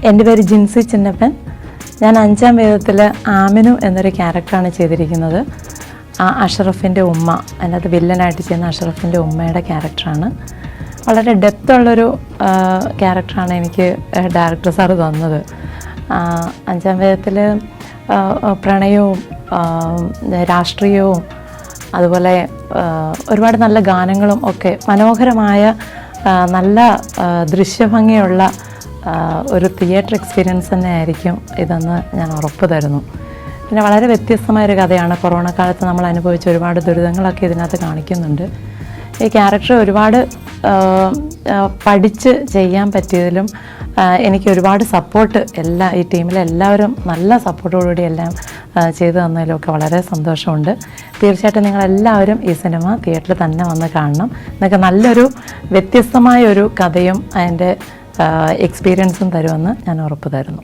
എൻ്റെ പേര് ജിൻസി ചിന്നപ്പൻ. ഞാൻ 5-ാം വേദത്തിൽ ആമിനു എന്നൊരു ക്യാരക്ടറാണ് ചെയ്തിരിക്കുന്നത്. അഷറഫിൻ്റെ ഉമ്മ, അതിനകത്ത് വില്ലനായിട്ട് ചെയ്യുന്ന അഷറഫിൻ്റെ ഉമ്മയുടെ ക്യാരക്ടറാണ്. വളരെ ഡെപ്തുള്ളൊരു ക്യാരക്ടറാണ് എനിക്ക് ഡയറക്ടർ സാറ് തന്നത്. 5-ാം വേദത്തിൽ പ്രണയവും രാഷ്ട്രീയവും അതുപോലെ ഒരുപാട് നല്ല ഗാനങ്ങളും ഒക്കെ മനോഹരമായ നല്ല ദൃശ്യഭംഗിയുള്ള ഒരു തിയേറ്റർ എക്സ്പീരിയൻസ് തന്നെ ആയിരിക്കും ഇതെന്ന് ഞാൻ ഉറപ്പ് തരുന്നു. പിന്നെ വളരെ വ്യത്യസ്തമായൊരു കഥയാണ്. കൊറോണ കാലത്ത് നമ്മൾ അനുഭവിച്ച ഒരുപാട് ദുരിതങ്ങളൊക്കെ ഇതിനകത്ത് കാണിക്കുന്നുണ്ട്. ഈ ക്യാരക്ടർ ഒരുപാട് പഠിച്ച് ചെയ്യാൻ പറ്റിയതിലും എനിക്ക് ഒരുപാട് സപ്പോർട്ട് ഈ ടീമിലെ എല്ലാവരും നല്ല സപ്പോർട്ടോടുകൂടി എല്ലാം ചെയ്തു തന്നതിലൊക്കെ വളരെ സന്തോഷമുണ്ട്. തീർച്ചയായിട്ടും നിങ്ങളെല്ലാവരും ഈ സിനിമ തിയേറ്ററിൽ തന്നെ വന്ന് കാണണം. എന്നൊക്കെ നല്ലൊരു വ്യത്യസ്തമായ ഒരു കഥയും അതിൻ്റെ എക്സ്പീരിയൻസും തരുമെന്ന് ഞാൻ ഉറപ്പ് തരുന്നു.